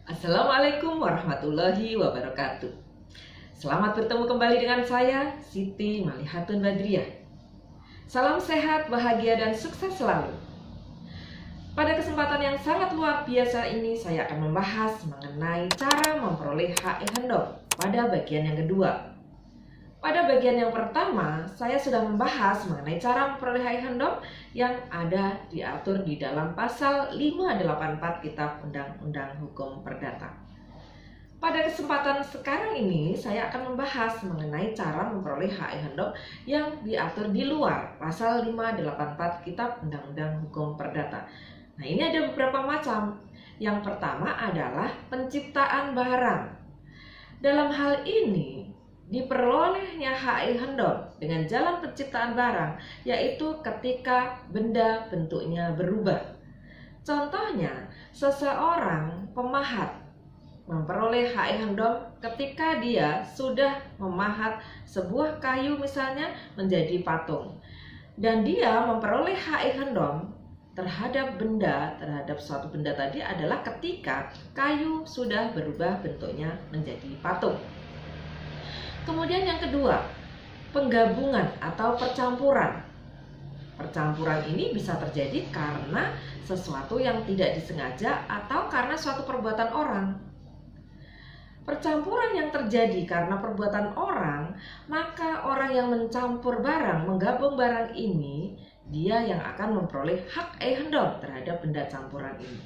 Assalamualaikum warahmatullahi wabarakatuh. Selamat bertemu kembali dengan saya, Siti Malihatun Badriah. Salam sehat, bahagia, dan sukses selalu. Pada kesempatan yang sangat luar biasa ini, saya akan membahas mengenai cara memperoleh hak e-hendom pada bagian yang kedua. Pada bagian yang pertama, saya sudah membahas mengenai cara memperoleh hak e-hendom yang ada diatur di dalam pasal 584 Kitab Undang-Undang Hukum Perdata. Pada kesempatan sekarang ini, saya akan membahas mengenai cara memperoleh hak e-hendom yang diatur di luar pasal 584 Kitab Undang-Undang Hukum Perdata. Nah, ini ada beberapa macam. Yang pertama adalah penciptaan barang. Dalam hal ini, diperolehnya hak e-hendom dengan jalan penciptaan barang, yaitu ketika benda bentuknya berubah. Contohnya, seseorang pemahat memperoleh hak e-hendom ketika dia sudah memahat sebuah kayu misalnya menjadi patung. Dan dia memperoleh hak e-hendom terhadap suatu benda tadi adalah ketika kayu sudah berubah bentuknya menjadi patung. Kemudian yang kedua, penggabungan atau percampuran. Percampuran ini bisa terjadi karena sesuatu yang tidak disengaja atau karena suatu perbuatan orang. Percampuran yang terjadi karena perbuatan orang, maka orang yang mencampur barang, menggabung barang ini, dia yang akan memperoleh hak e-hendom terhadap benda campuran ini.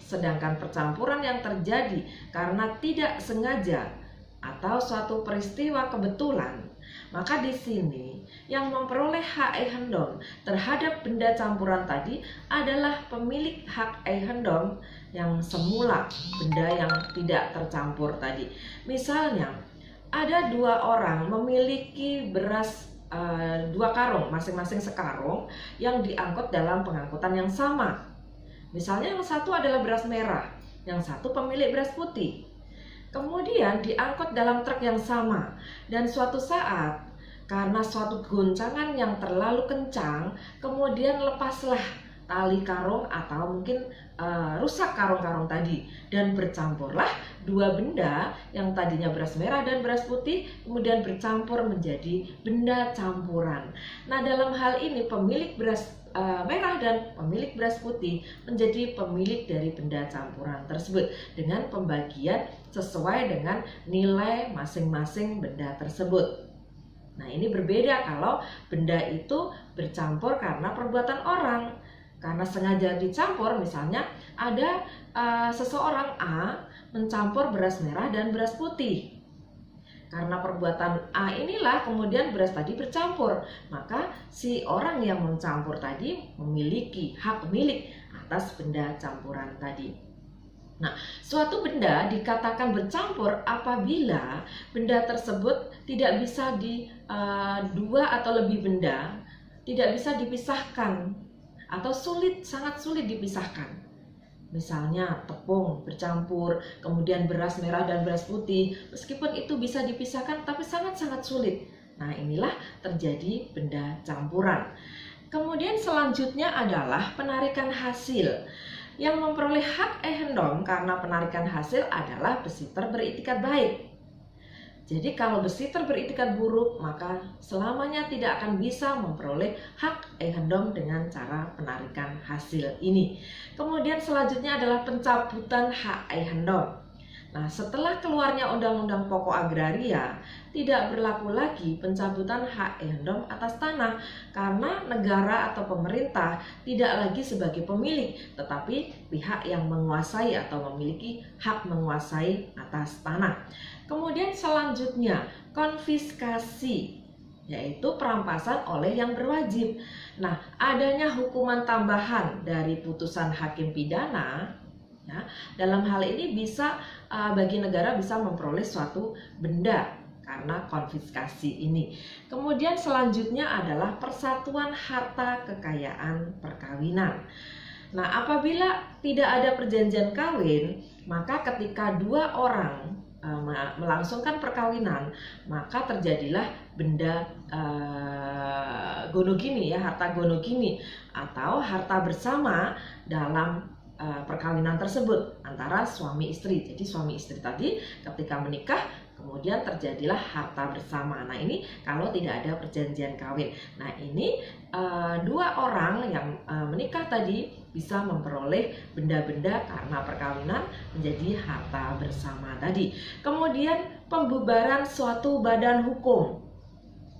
Sedangkan percampuran yang terjadi karena tidak sengaja atau suatu peristiwa kebetulan, maka di sini yang memperoleh hak e-hendom terhadap benda campuran tadi adalah pemilik hak e-hendom yang semula benda yang tidak tercampur tadi. Misalnya, ada dua orang memiliki beras dua karung, masing-masing sekarung yang diangkut dalam pengangkutan yang sama. Misalnya yang satu adalah beras merah, yang satu pemilik beras putih. Kemudian diangkut dalam truk yang sama, dan suatu saat karena suatu goncangan yang terlalu kencang, kemudian lepaslah tali karung atau mungkin rusak karung-karung tadi, dan bercampurlah dua benda yang tadinya beras merah dan beras putih kemudian bercampur menjadi benda campuran. Nah, dalam hal ini pemilik beras merah dan pemilik beras putih menjadi pemilik dari benda campuran tersebut dengan pembagian sesuai dengan nilai masing-masing benda tersebut. Nah, ini berbeda kalau benda itu bercampur karena perbuatan orang. Karena sengaja dicampur, misalnya ada seseorang A mencampur beras merah dan beras putih. Karena perbuatan A inilah kemudian beras tadi bercampur, maka si orang yang mencampur tadi memiliki hak milik atas benda campuran tadi. Nah, suatu benda dikatakan bercampur apabila benda tersebut tidak bisa dua atau lebih benda tidak bisa dipisahkan atau sangat sulit dipisahkan. Misalnya tepung bercampur, kemudian beras merah dan beras putih, meskipun itu bisa dipisahkan tapi sangat-sangat sulit. Nah, inilah terjadi benda campuran. Kemudian selanjutnya adalah penarikan hasil. Yang memperoleh hak e-hendom karena penarikan hasil adalah besitter beritikat baik. Jadi kalau besitter beritikat buruk, maka selamanya tidak akan bisa memperoleh hak e-hendom dengan cara penarikan hasil ini. Kemudian selanjutnya adalah pencabutan hak e-hendom. Nah, setelah keluarnya Undang-Undang Pokok Agraria, tidak berlaku lagi pencabutan hak e-hendom atas tanah karena negara atau pemerintah tidak lagi sebagai pemilik, tetapi pihak yang menguasai atau memiliki hak menguasai atas tanah. Kemudian selanjutnya konfiskasi, yaitu perampasan oleh yang berwajib. Nah, adanya hukuman tambahan dari putusan hakim pidana, ya, dalam hal ini bisa bagi negara bisa memperoleh suatu benda karena konfiskasi ini. Kemudian selanjutnya adalah persatuan harta kekayaan perkawinan. Nah, apabila tidak ada perjanjian kawin, maka ketika dua orang melangsungkan perkawinan, maka terjadilah benda gonogini, ya, harta gonogini atau harta bersama dalam perkawinan tersebut antara suami istri. Jadi suami istri tadi ketika menikah kemudian terjadilah harta bersama. Nah ini kalau tidak ada perjanjian kawin. Nah ini dua orang yang menikah tadi bisa memperoleh benda-benda karena perkawinan menjadi harta bersama tadi. Kemudian pembubaran suatu badan hukum.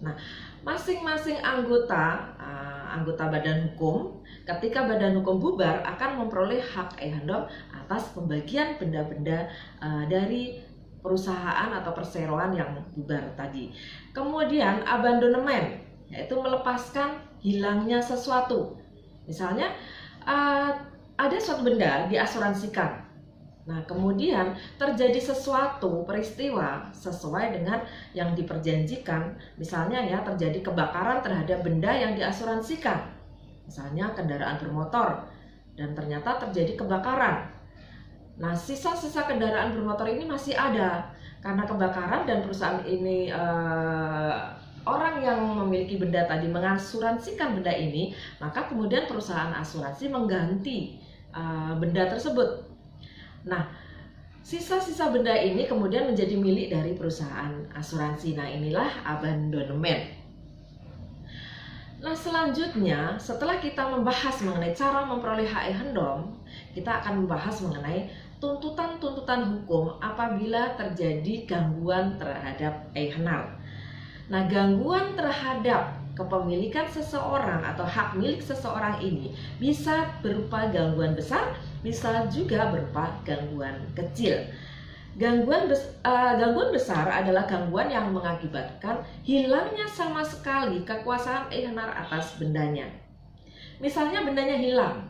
Nah masing-masing anggota badan hukum ketika badan hukum bubar akan memperoleh hak ehendom atas pembagian benda-benda dari perusahaan atau perseroan yang bubar tadi. Kemudian abandonemen, yaitu melepaskan hilangnya sesuatu. Misalnya ada suatu benda diasuransikan. Nah, kemudian terjadi sesuatu peristiwa sesuai dengan yang diperjanjikan. Misalnya ya, terjadi kebakaran terhadap benda yang diasuransikan. Misalnya kendaraan bermotor dan ternyata terjadi kebakaran. Nah, sisa-sisa kendaraan bermotor ini masih ada karena kebakaran dan perusahaan ini orang yang memiliki benda tadi mengasuransikan benda ini, maka kemudian perusahaan asuransi mengganti benda tersebut. Nah, sisa-sisa benda ini kemudian menjadi milik dari perusahaan asuransi. Nah, inilah abandonemen. Nah, selanjutnya setelah kita membahas mengenai cara memperoleh hak ehendom, kita akan membahas mengenai tuntutan-tuntutan hukum apabila terjadi gangguan terhadap ehenal. Nah, gangguan terhadap kepemilikan seseorang atau hak milik seseorang ini bisa berupa gangguan besar, bisa juga berupa gangguan kecil. Gangguan besar adalah gangguan yang mengakibatkan hilangnya sama sekali kekuasaan ehenar atas bendanya. Misalnya bendanya hilang,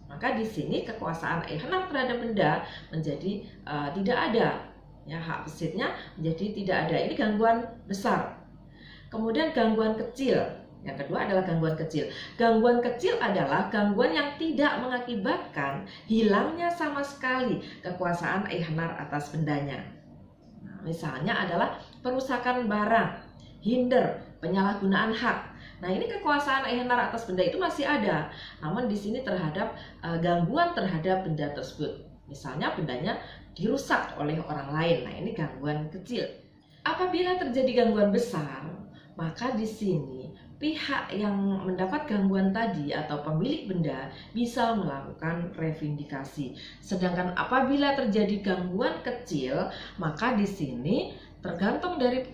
maka di sini kekuasaan ehenar terhadap benda menjadi tidak ada, ya, hak besitnya menjadi tidak ada. Ini gangguan besar. Kemudian gangguan kecil, yang kedua adalah gangguan kecil. Gangguan kecil adalah gangguan yang tidak mengakibatkan hilangnya sama sekali kekuasaan ehenar atas bendanya. Nah, misalnya adalah perusakan barang, hinder, penyalahgunaan hak. Nah, ini kekuasaan ehenar atas benda itu masih ada, namun di sini terhadap gangguan terhadap benda tersebut. Misalnya bendanya dirusak oleh orang lain. Nah, ini gangguan kecil. Apabila terjadi gangguan besar, maka di sini pihak yang mendapat gangguan tadi atau pemilik benda bisa melakukan revindikasi. Sedangkan apabila terjadi gangguan kecil, maka di sini tergantung dari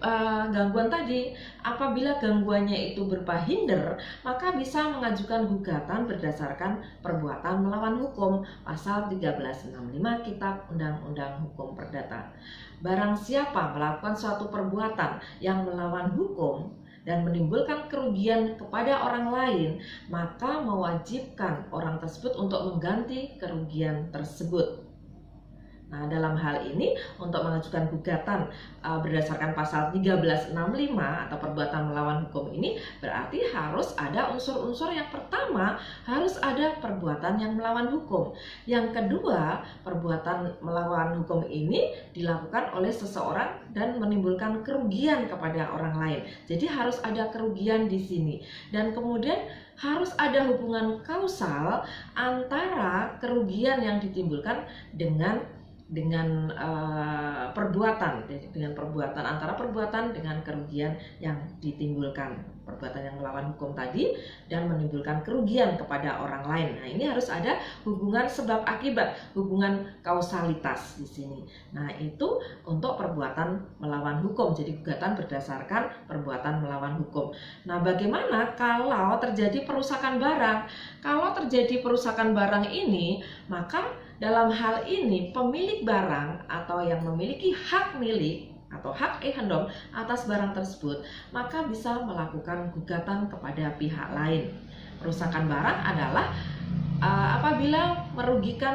gangguan tadi. Apabila gangguannya itu berupa hinder, maka bisa mengajukan gugatan berdasarkan perbuatan melawan hukum pasal 1365 Kitab Undang-Undang Hukum Perdata. Barang siapa melakukan suatu perbuatan yang melawan hukum dan menimbulkan kerugian kepada orang lain, maka mewajibkan orang tersebut untuk mengganti kerugian tersebut. Nah, dalam hal ini untuk mengajukan gugatan berdasarkan pasal 1365 atau perbuatan melawan hukum ini berarti harus ada unsur-unsur. Yang pertama, harus ada perbuatan yang melawan hukum. Yang kedua, perbuatan melawan hukum ini dilakukan oleh seseorang dan menimbulkan kerugian kepada orang lain. Jadi harus ada kerugian di sini. Dan kemudian harus ada hubungan kausal antara kerugian yang ditimbulkan dengan perbuatan antara perbuatan dengan kerugian yang ditimbulkan, perbuatan yang melawan hukum tadi dan menimbulkan kerugian kepada orang lain. Nah, ini harus ada hubungan sebab akibat, hubungan kausalitas di sini. Nah, itu untuk perbuatan melawan hukum. Jadi gugatan berdasarkan perbuatan melawan hukum. Nah, bagaimana kalau terjadi perusakan barang? Kalau terjadi perusakan barang ini, maka dalam hal ini pemilik barang atau yang memiliki hak milik atau hak ehendom atas barang tersebut maka bisa melakukan gugatan kepada pihak lain. Perusakan barang adalah apabila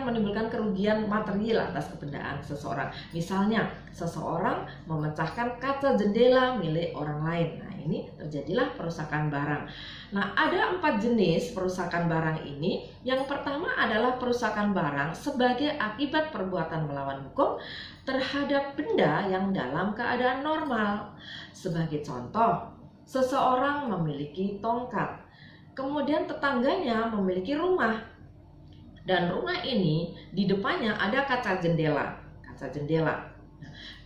menimbulkan kerugian material atas kebendaan seseorang. Misalnya seseorang memecahkan kaca jendela milik orang lain. Nah, ini terjadilah perusakan barang. Nah, ada 4 jenis perusakan barang ini. Yang pertama adalah perusakan barang sebagai akibat perbuatan melawan hukum terhadap benda yang dalam keadaan normal. Sebagai contoh, seseorang memiliki tongkat, kemudian tetangganya memiliki rumah. Dan rumah ini di depannya ada kaca jendela. Kaca jendela.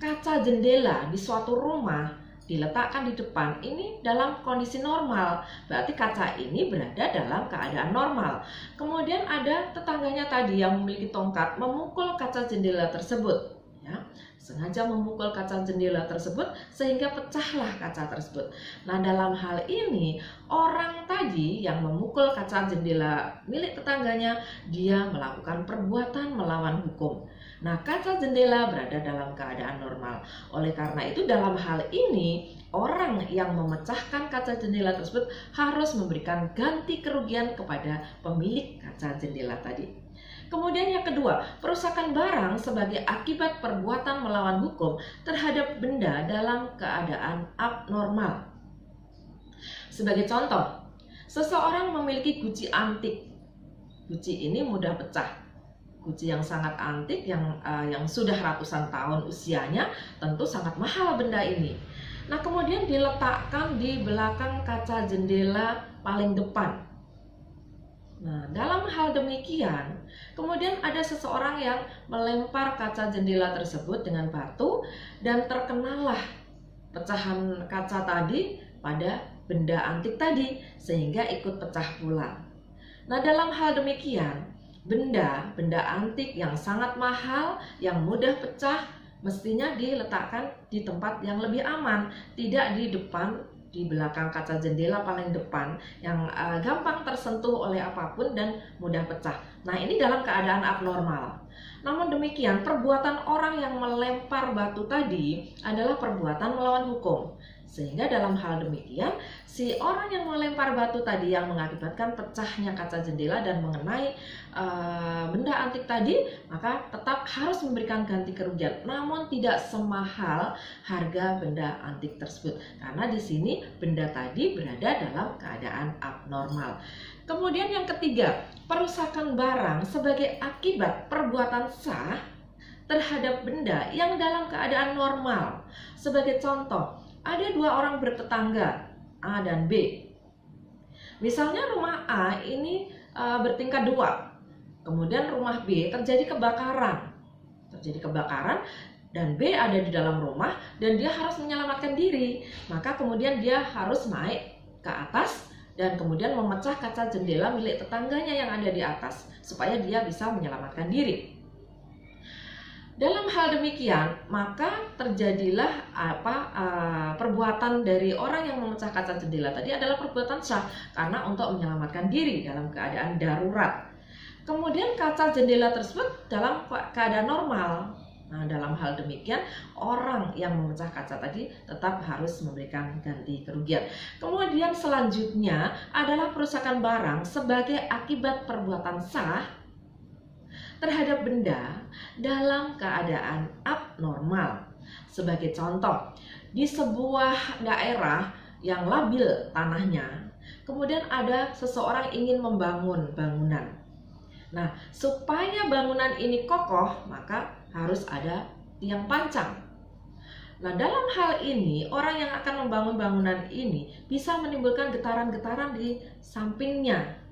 Kaca jendela di suatu rumah diletakkan di depan ini dalam kondisi normal. Berarti kaca ini berada dalam keadaan normal. Kemudian ada tetangganya tadi yang memiliki tongkat memukul kaca jendela tersebut. Ya, sengaja memukul kaca jendela tersebut sehingga pecahlah kaca tersebut. Nah, dalam hal ini orang tadi yang memukul kaca jendela milik tetangganya, dia melakukan perbuatan melawan hukum. Nah, kaca jendela berada dalam keadaan normal. Oleh karena itu dalam hal ini orang yang memecahkan kaca jendela tersebut harus memberikan ganti kerugian kepada pemilik kaca jendela tadi. Kemudian yang kedua, perusakan barang sebagai akibat perbuatan melawan hukum terhadap benda dalam keadaan abnormal. Sebagai contoh, seseorang memiliki guci antik. Guci ini mudah pecah. Guci yang sangat antik, yang sudah ratusan tahun usianya, tentu sangat mahal benda ini. Nah, kemudian diletakkan di belakang kaca jendela paling depan. Nah, dalam hal demikian, kemudian ada seseorang yang melempar kaca jendela tersebut dengan batu dan terkenalah pecahan kaca tadi pada benda antik tadi sehingga ikut pecah pula. Nah, dalam hal demikian, benda antik yang sangat mahal, yang mudah pecah, mestinya diletakkan di tempat yang lebih aman, tidak di depan, di belakang kaca jendela paling depan yang gampang tersentuh oleh apapun dan mudah pecah. Nah, ini dalam keadaan abnormal. Namun demikian, perbuatan orang yang melempar batu tadi adalah perbuatan melawan hukum. Sehingga dalam hal demikian, si orang yang melempar batu tadi yang mengakibatkan pecahnya kaca jendela dan mengenai benda antik tadi, maka tetap harus memberikan ganti kerugian. Namun tidak semahal harga benda antik tersebut. Karena di sini benda tadi berada dalam keadaan abnormal. Kemudian yang ketiga, perusakan barang sebagai akibat perbuatan sah terhadap benda yang dalam keadaan normal. Sebagai contoh, ada dua orang bertetangga, A dan B. Misalnya rumah A ini bertingkat 2. Kemudian rumah B terjadi kebakaran. Dan B ada di dalam rumah dan dia harus menyelamatkan diri. Maka kemudian dia harus naik ke atas dan kemudian memecah kaca jendela milik tetangganya yang ada di atas supaya dia bisa menyelamatkan diri. Dalam hal demikian, maka terjadilah perbuatan dari orang yang memecah kaca jendela tadi adalah perbuatan sah karena untuk menyelamatkan diri dalam keadaan darurat. Kemudian kaca jendela tersebut dalam keadaan normal. Nah, dalam hal demikian, orang yang memecah kaca tadi tetap harus memberikan ganti kerugian. Kemudian selanjutnya adalah perusakan barang sebagai akibat perbuatan sah terhadap benda dalam keadaan abnormal. Sebagai contoh, di sebuah daerah yang labil tanahnya, kemudian ada seseorang ingin membangun bangunan. Nah, supaya bangunan ini kokoh, maka harus ada tiang pancang. Nah, dalam hal ini, orang yang akan membangun bangunan ini bisa menimbulkan getaran-getaran di sampingnya.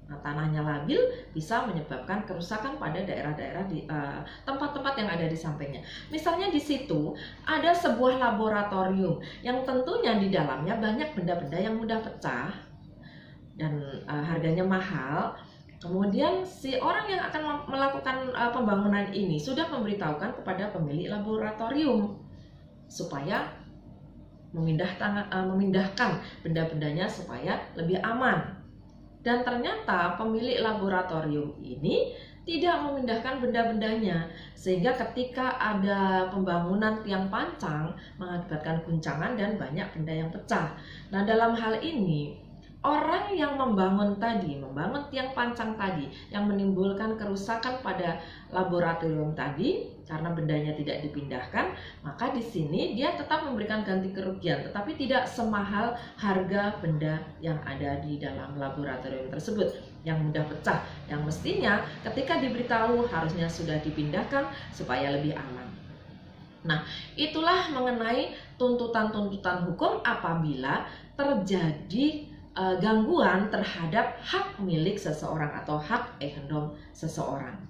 Nah, tanahnya labil bisa menyebabkan kerusakan pada daerah-daerah di tempat-tempat yang ada di sampingnya. Misalnya di situ ada sebuah laboratorium yang tentunya di dalamnya banyak benda-benda yang mudah pecah dan harganya mahal. Kemudian si orang yang akan melakukan pembangunan ini sudah memberitahukan kepada pemilik laboratorium supaya memindahkan benda-bendanya supaya lebih aman. Dan ternyata pemilik laboratorium ini tidak memindahkan benda-bendanya, sehingga ketika ada pembangunan tiang pancang mengakibatkan guncangan dan banyak benda yang pecah. Nah, dalam hal ini orang yang membangun tiang pancang tadi yang menimbulkan kerusakan pada laboratorium tadi karena bendanya tidak dipindahkan, maka di sini dia tetap memberikan ganti kerugian, tetapi tidak semahal harga benda yang ada di dalam laboratorium tersebut yang mudah pecah, yang mestinya ketika diberitahu harusnya sudah dipindahkan supaya lebih aman. Nah, itulah mengenai tuntutan-tuntutan hukum apabila terjadi gangguan terhadap hak milik seseorang atau hak ehendom seseorang.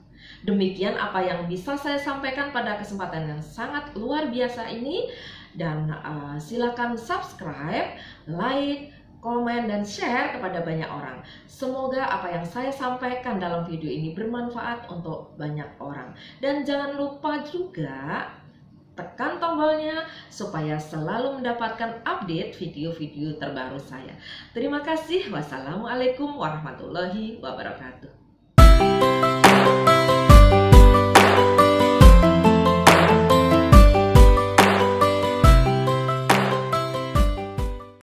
Demikian apa yang bisa saya sampaikan pada kesempatan yang sangat luar biasa ini, dan silakan subscribe, like, komen, dan share kepada banyak orang. Semoga apa yang saya sampaikan dalam video ini bermanfaat untuk banyak orang. Dan jangan lupa juga tekan tombolnya supaya selalu mendapatkan update video-video terbaru saya. Terima kasih. Wassalamualaikum warahmatullahi wabarakatuh.